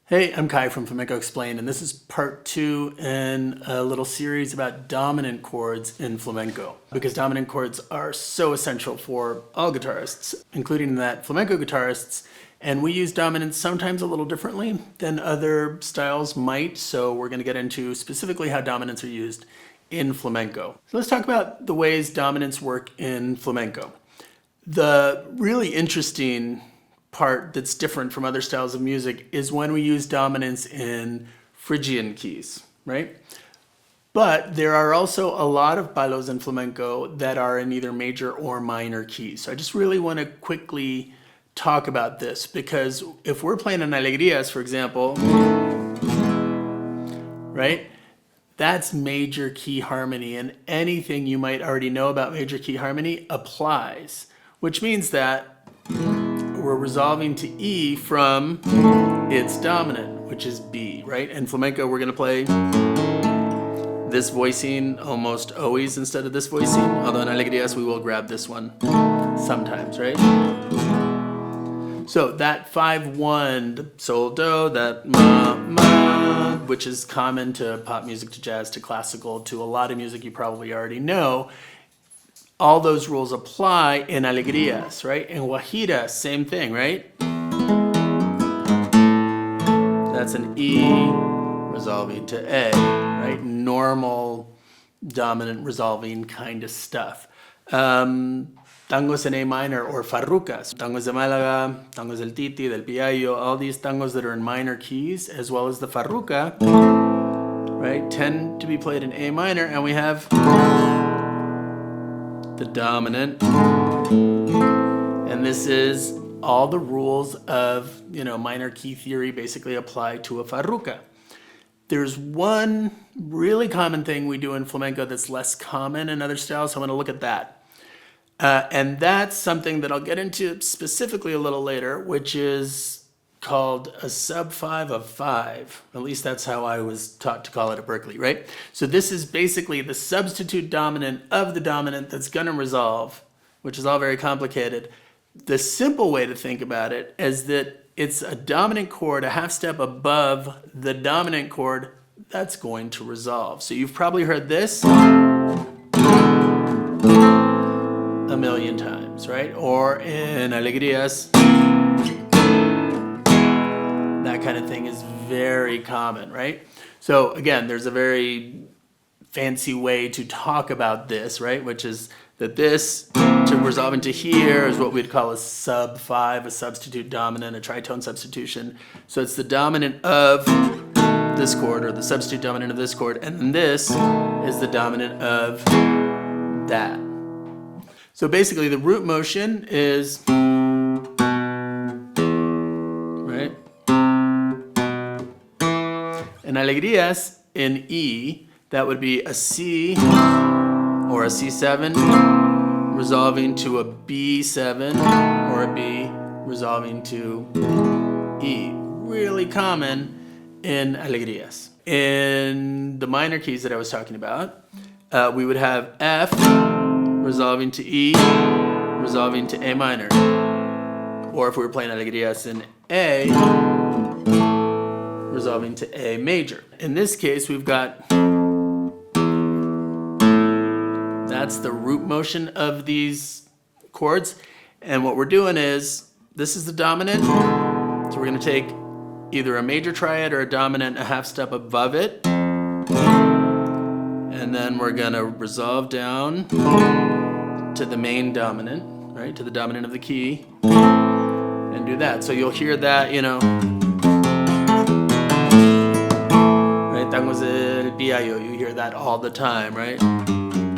Hey, I'm Kai from Flamenco Explained, and this is part 2 in a little series about dominant chords in flamenco. Because dominant chords are so essential for all guitarists, including that flamenco guitarists, and we use dominants sometimes a little differently than other styles might, so we're going to get into specifically how dominants are used in flamenco. So let's talk about the ways dominants work in flamenco. The really interesting part that's different from other styles of music is when we use dominants in Phrygian keys, right? But there are also a lot of palos in flamenco that are in either major or minor keys. So I just really want to quickly talk about this, because if we're playing an alegrías, for example, right? That's major key harmony, and anything you might already know about major key harmony applies, which means that we're resolving to E from its dominant, which is B, right? In flamenco, we're going to play this voicing almost always instead of this voicing, although in alegrías we will grab this one sometimes, right? So that 5-1 sol do, that ma, which is common to pop music, to jazz, to classical, to a lot of music you probably already know, all those rules apply in alegrías, right? In guajira, same thing, right? That's an E resolving to A, right? Normal dominant resolving kind of stuff. Tangos in A minor or farrucas, tangos de Málaga, tangos del Titi, del Piallo, all these tangos that are in minor keys, as well as the farruca, right, tend to be played in A minor, and we have the dominant, and this is all the rules of, minor key theory basically apply to a farruca. There's one really common thing we do in flamenco that's less common in other styles, so I want to look at that. And that's something that I'll get into specifically a little later, which is called a sub-5 of 5. At least that's how I was taught to call it at Berkeley, right? So this is basically the substitute dominant of the dominant that's going to resolve, which is all very complicated. The simple way to think about it is that it's a dominant chord a half step above the dominant chord that's going to resolve. So you've probably heard this a million times, right? Or in alegrías, that kind of thing is very common, right? So again, there's a very fancy way to talk about this, right? Which is that this, to resolve into here, is what we'd call a sub-5, a substitute dominant, a tritone substitution. So it's the dominant of this chord, or the substitute dominant of this chord, and then this is the dominant of that. So basically the root motion is, right? In alegrías, in E, that would be a C or a C7 resolving to a B7 or a B resolving to E. Really common in alegrías. In the minor keys that I was talking about, we would have F resolving to E, resolving to A minor. Or if we were playing alegrías in A, resolving to A major. In this case, we've got, that's the root motion of these chords. And what we're doing is, this is the dominant. So we're going to take either a major triad or a dominant a half step above it. And then we're going to resolve down to the main dominant, right? To the dominant of the key. And do that. So you'll hear that, right? Tangos del Piallo, you hear that all the time, right?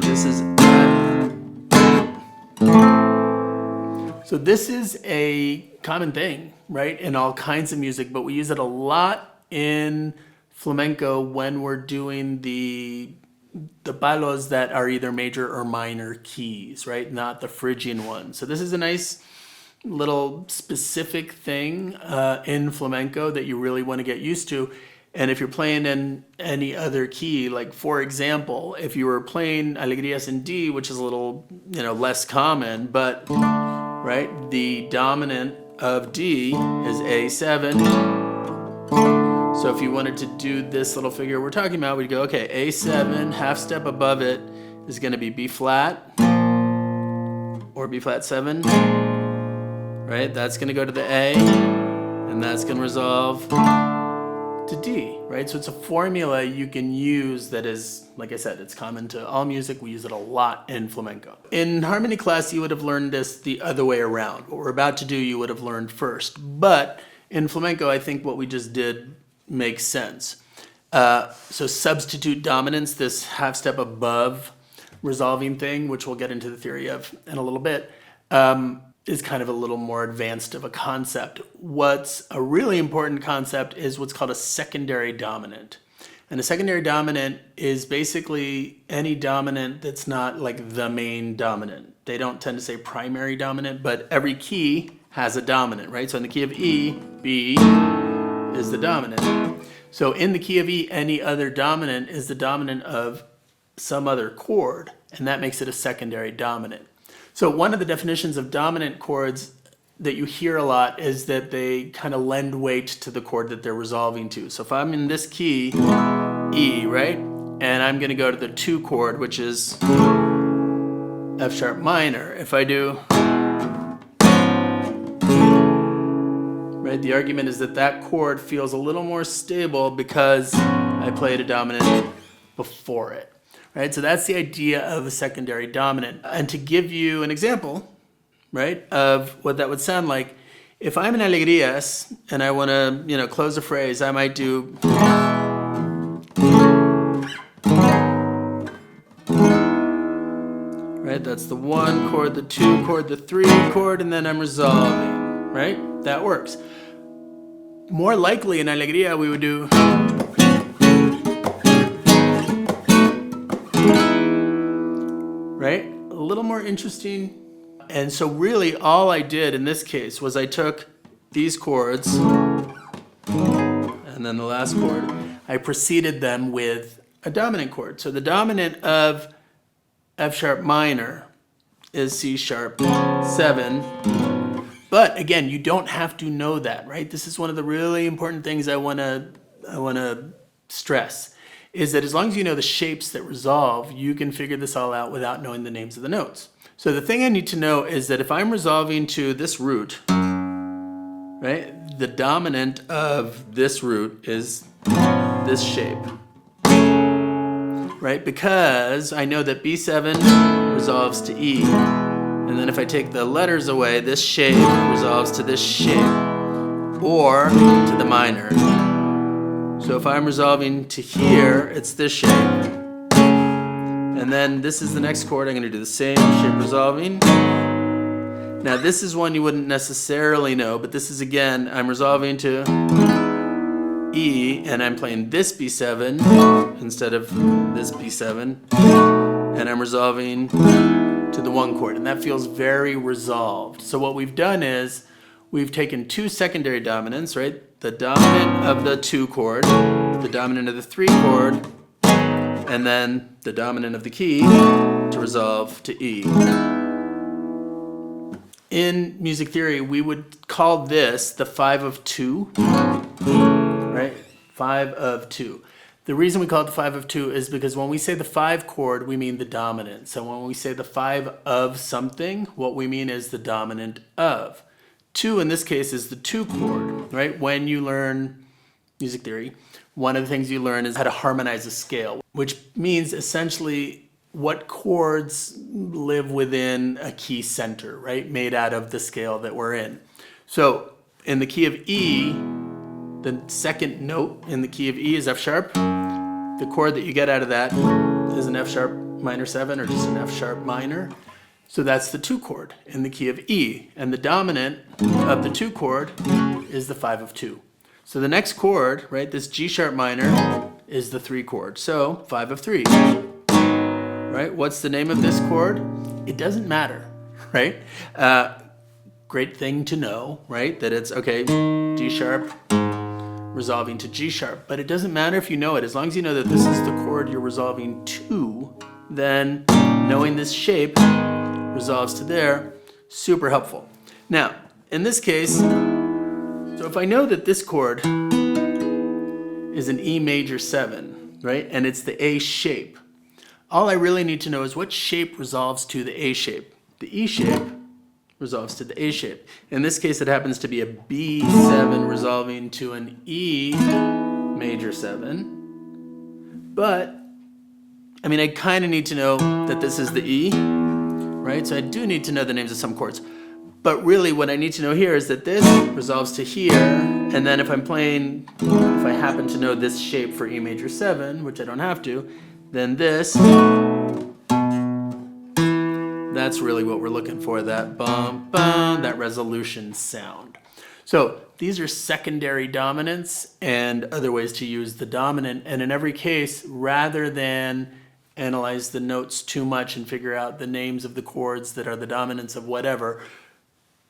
This is so this is a common thing, right? In all kinds of music, but we use it a lot in flamenco when we're doing the palos that are either major or minor keys, right? Not the Phrygian one. So this is a nice little specific thing in flamenco that you really want to get used to. And if you're playing in any other key, like for example, if you were playing alegrías in D, which is a little, less common, but right, the dominant of D is A7, So if you wanted to do this little figure we're talking about, we'd go, okay, A7, half step above it is going to be B flat or B flat 7, right? That's going to go to the A, and that's going to resolve to D, right? So it's a formula you can use that is, like I said, it's common to all music. We use it a lot in flamenco. In harmony class, you would have learned this the other way around. What we're about to do, you would have learned first. But in flamenco, I think what we just did makes sense. So substitute dominance, this half step above resolving thing, which we'll get into the theory of in a little bit, is kind of a little more advanced of a concept. What's a really important concept is what's called a secondary dominant. And a secondary dominant is basically any dominant that's not like the main dominant. They don't tend to say primary dominant, but every key has a dominant, right? So in the key of E, B is the dominant. So in the key of E, any other dominant is the dominant of some other chord, and that makes it a secondary dominant. So one of the definitions of dominant chords that you hear a lot is that they kind of lend weight to the chord that they're resolving to. So if I'm in this key, E, right? And I'm going to go to the 2 chord, which is F sharp minor. If I do, right, the argument is that that chord feels a little more stable because I played a dominant before it. Right, so that's the idea of a secondary dominant. And to give you an example, right, of what that would sound like, if I'm in alegrías and I want to, close a phrase, I might do, right, that's the 1 chord, the 2 chord, the 3 chord, and then I'm resolving, right? That works. More likely in alegría we would do, right? A little more interesting. And so really all I did in this case was I took these chords and then the last chord, I preceded them with a dominant chord. So the dominant of F sharp minor is C sharp 7. But again, you don't have to know that, right? This is one of the really important things I want to stress. Is that as long as you know the shapes that resolve, you can figure this all out without knowing the names of the notes. So the thing I need to know is that if I'm resolving to this root, right, the dominant of this root is this shape, right? Because I know that B7 resolves to E. And then if I take the letters away, this shape resolves to this shape or to the minor. So if I'm resolving to here, it's this shape. And then this is the next chord. I'm going to do the same shape resolving. Now this is one you wouldn't necessarily know, but this is again, I'm resolving to E, and I'm playing this B7 instead of this B7. And I'm resolving to the 1 chord, and that feels very resolved. So what we've done is, we've taken 2 secondary dominants, right? The dominant of the 2 chord, the dominant of the 3 chord, and then the dominant of the key to resolve to E. In music theory, we would call this the 5 of 2, right? 5 of 2. The reason we call it the 5 of 2 is because when we say the 5 chord, we mean the dominant. So when we say the 5 of something, what we mean is the dominant of. 2 in this case is the 2 chord, right? When you learn music theory, one of the things you learn is how to harmonize a scale, which means essentially what chords live within a key center, right? Made out of the scale that we're in. So in the key of E, the second note in the key of E is F sharp. The chord that you get out of that is an F sharp minor 7 or just an F sharp minor. So that's the 2 chord in the key of E. And the dominant of the 2 chord is the 5 of 2. So the next chord, right, this G sharp minor is the 3 chord. So 5 of 3, right? What's the name of this chord? It doesn't matter, right? Great thing to know, right? That it's, okay, D sharp resolving to G sharp. But it doesn't matter if you know it. As long as you know that this is the chord you're resolving to, then knowing this shape resolves to there, super helpful. Now, in this case, so if I know that this chord is an E major 7, right? And it's the A shape. All I really need to know is what shape resolves to the A shape. The E shape resolves to the A shape. In this case, it happens to be a B7 resolving to an E major 7. But, I mean, I kind of need to know that this is the E, right? So I do need to know the names of some chords. But really what I need to know here is that this resolves to here, and then if I'm playing, if I happen to know this shape for E major 7, which I don't have to, then this, that's really what we're looking for, that bum, bum, that resolution sound. So these are secondary dominants and other ways to use the dominant, and in every case, rather than analyze the notes too much and figure out the names of the chords that are the dominants of whatever,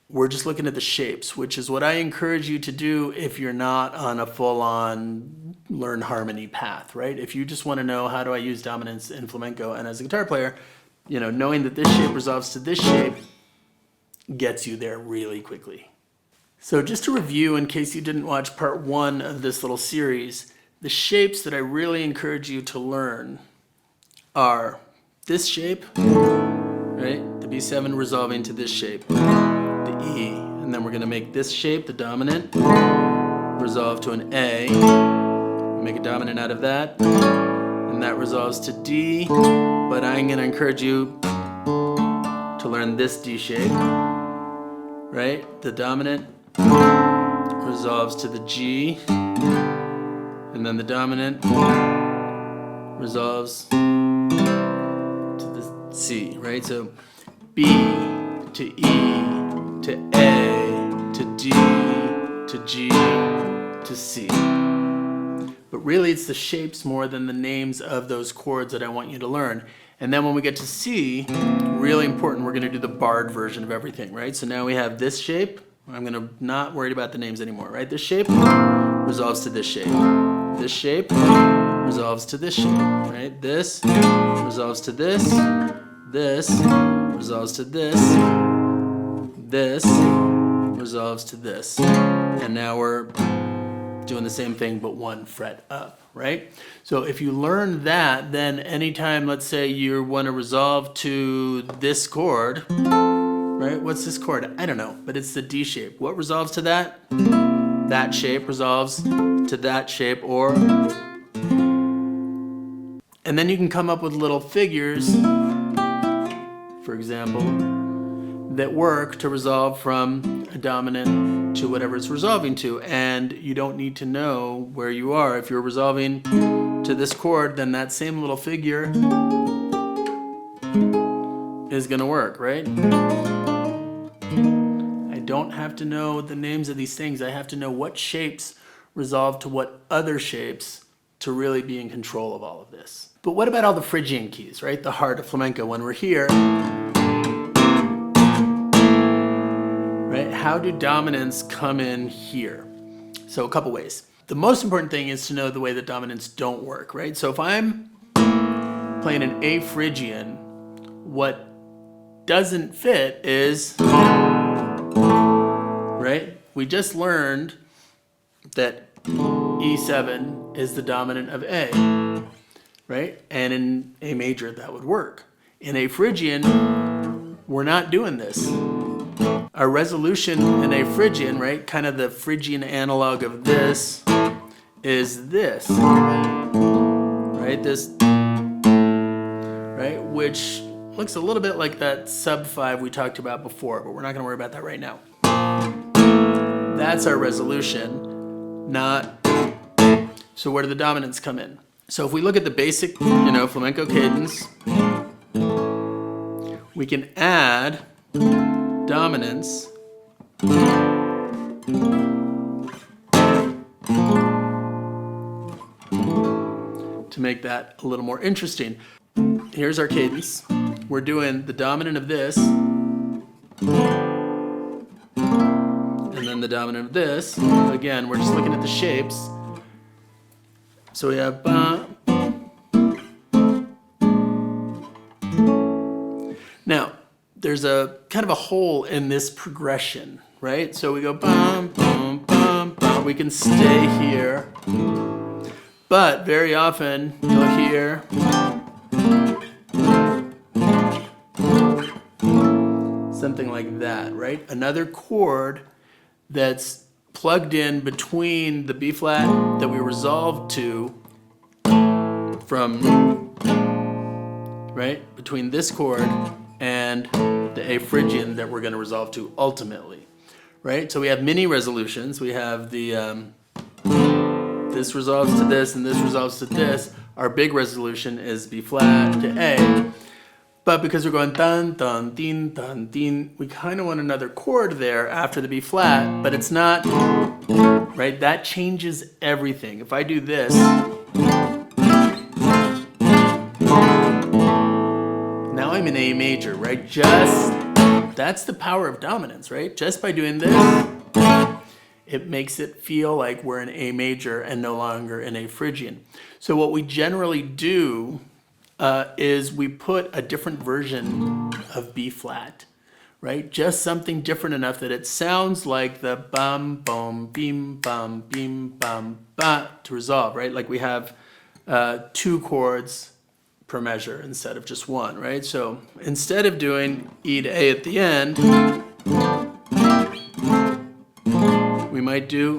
we're just looking at the shapes, which is what I encourage you to do if you're not on a full-on learn harmony path, right? If you just want to know how do I use dominance in flamenco, and as a guitar player, you know, knowing that this shape resolves to this shape gets you there really quickly. So just to review, in case you didn't watch part 1 of this little series, the shapes that I really encourage you to learn are this shape, right? The B7 resolving to this shape. E, and then we're going to make this shape, the dominant, resolve to an A, make a dominant out of that, and that resolves to D, but I'm going to encourage you to learn this D shape, right? The dominant resolves to the G, and then the dominant resolves to the C, right? So B to E, to A, to D, to G, to C. But really it's the shapes more than the names of those chords that I want you to learn. And then when we get to C, really important, we're gonna do the barred version of everything, right? So now we have this shape. I'm gonna not worry about the names anymore, right? This shape resolves to this shape. This shape resolves to this shape, right? This resolves to this. This resolves to this. This resolves to this. And now we're doing the same thing but 1 fret up, right? So if you learn that, then anytime, let's say you want to resolve to this chord, right? What's this chord? I don't know, but it's the D shape. What resolves to that? That shape resolves to that shape, or... And then you can come up with little figures, for example, that work to resolve from a dominant to whatever it's resolving to, and you don't need to know where you are. If you're resolving to this chord, then that same little figure is going to work, right? I don't have to know the names of these things. I have to know what shapes resolve to what other shapes to really be in control of all of this. But what about all the Phrygian keys, right? The heart of flamenco. When we're here, right? How do dominants come in here? So a couple ways. The most important thing is to know the way that dominants don't work, right? So if I'm playing an A Phrygian, what doesn't fit is, right? We just learned that E7 is the dominant of A, right? And in A major, that would work. In A Phrygian, we're not doing this. Our resolution in A Phrygian, right, kind of the Phrygian analog of this, is this, right? This, right, which looks a little bit like that sub-5 we talked about before, but we're not going to worry about that right now. That's our resolution, not... So where do the dominants come in? So if we look at the basic, you know, flamenco cadence, we can add dominants to make that a little more interesting. Here's our cadence. We're doing the dominant of this, and then the dominant of this. Again, we're just looking at the shapes. So we have ba. Now, there's a kind of a hole in this progression, right? So we go bum, bum, bum, bum. We can stay here. But very often you'll hear something like that, right? Another chord that's plugged in between the B flat that we resolved to from, right, between this chord and the A Phrygian that we're going to resolve to ultimately, right? So we have mini resolutions. We have the this resolves to this and this resolves to this. Our big resolution is B flat to A. But because we're going dun, dun, din, dun, din, we kind of want another chord there after the B flat, but it's not, right? That changes everything. If I do this, now I'm in A major, right? That's the power of dominance, right? Just by doing this, it makes it feel like we're in A major and no longer in A Phrygian. So what we generally do is we put a different version of B flat, right? Just something different enough that it sounds like the bum, bum, beam, bum, ba to resolve, right? Like we have 2 chords per measure instead of just 1, right? So instead of doing E to A at the end, we might do,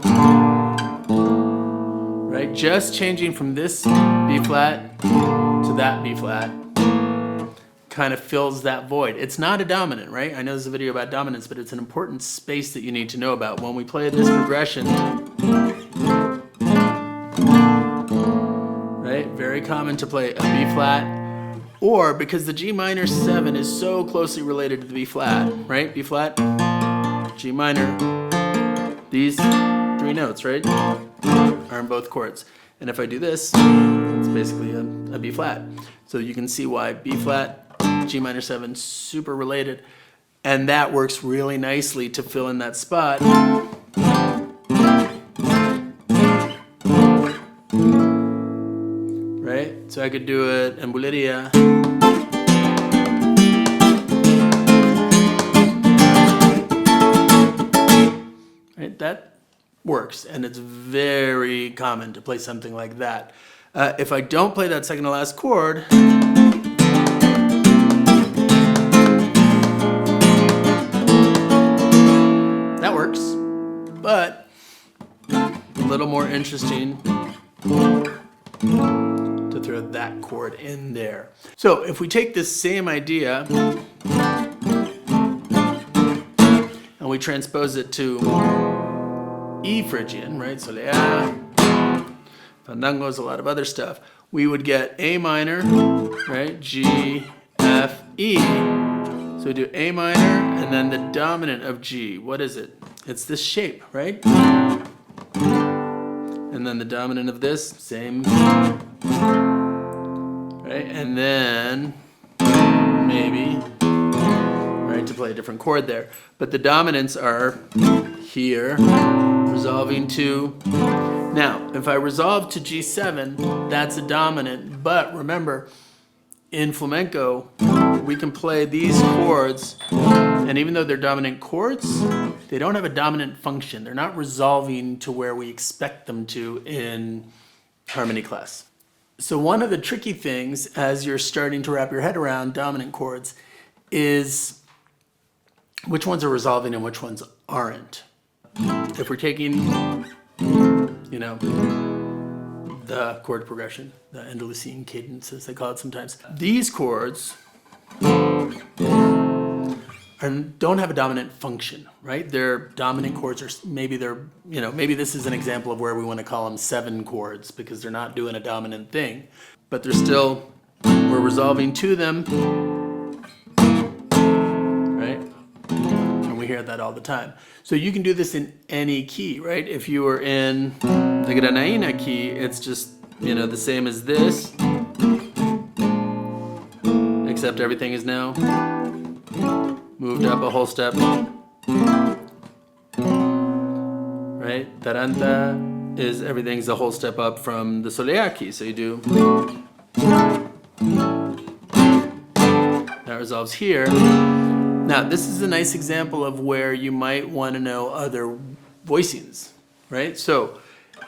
right? Just changing from this B flat to that B flat kind of fills that void. It's not a dominant, right? I know this is a video about dominance, but it's an important space that you need to know about. When we play this progression, right? Very common to play a B flat, or because the G minor 7 is so closely related to the B flat, right? B flat, G minor, these 3 notes, right, are in both chords. And if I do this, it's basically a B flat. So you can see why B flat, G minor 7, super related. And that works really nicely to fill in that spot. Right? So I could do it en bulería. Right? That works, and it's very common to play something like that. If I don't play that second to last chord, that works, but a little more interesting to throw that chord in there. So if we take this same idea and we transpose it to E Phrygian, right? Solea, fandangos, a lot of other stuff. We would get A minor, right? G, F, E. So we do A minor and then the dominant of G. What is it? It's this shape, right? And then the dominant of this, same. Right? And then maybe, right, to play a different chord there. But the dominants are here, resolving to. Now, if I resolve to G7, that's a dominant. But remember, in flamenco, we can play these chords, and even though they're dominant chords, they don't have a dominant function. They're not resolving to where we expect them to in harmony class. So one of the tricky things as you're starting to wrap your head around dominant chords is which ones are resolving and which ones aren't. If we're taking, you know, the chord progression, the Andalusian cadence as they call it sometimes, these chords don't have a dominant function, right? They're dominant chords, or maybe they're, you know, maybe this is an example of where we want to call them 7 chords because they're not doing a dominant thing, but they're still, we're resolving to them, right? And we hear that all the time. So you can do this in any key, right? If you were in the Granaina key, it's just, you know, the same as this, except everything is now moved up a whole step, right? Taranta is everything's a whole step up from the Solea key. So you do, that resolves here. Now, this is a nice example of where you might want to know other voicings, right? So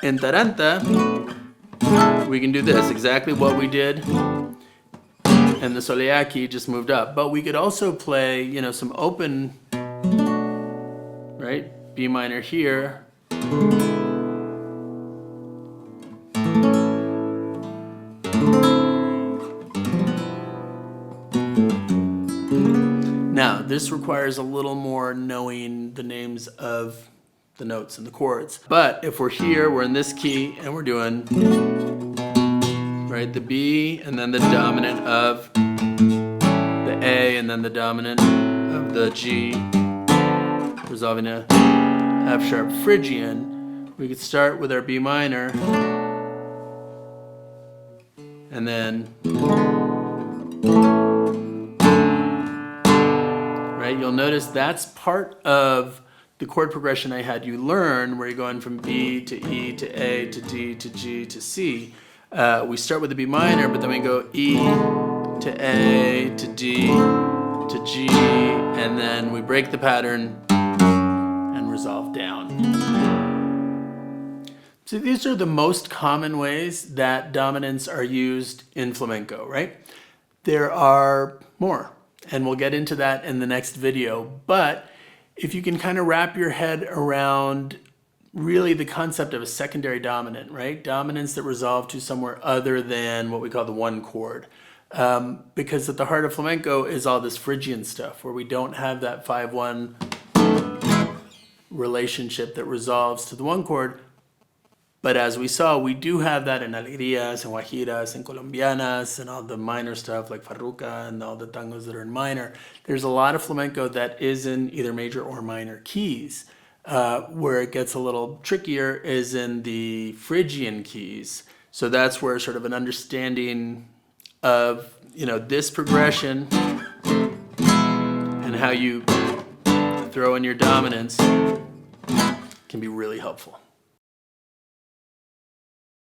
in Taranta, we can do this, exactly what we did. And the soleá key just moved up. But we could also play, you know, some open, right? B minor here. Now, this requires a little more knowing the names of the notes and the chords. But if we're here, we're in this key, and we're doing, right, the B, and then the dominant of the A, and then the dominant of the G, resolving a F sharp Phrygian, we could start with our B minor, and then, right, you'll notice that's part of the chord progression I had you learn, where you're going from B to E to A to D to G to C. We start with the B minor, but then we go E to A to D to G, and then we break the pattern and resolve down. So these are the most common ways that dominants are used in flamenco, right? There are more, and we'll get into that in the next video, but if you can kind of wrap your head around really the concept of a secondary dominant, right? Dominants that resolve to somewhere other than what we call the one chord. Because at the heart of flamenco is all this Phrygian stuff where we don't have that 5-1 relationship that resolves to the one chord. But as we saw, we do have that in alegrías and guajiras and colombianas and all the minor stuff like farruca and all the tangos that are in minor. There's a lot of flamenco that is in either major or minor keys. Where it gets a little trickier is in the Phrygian keys. So that's where sort of an understanding of, you know, this progression and how you throw in your dominants can be really helpful.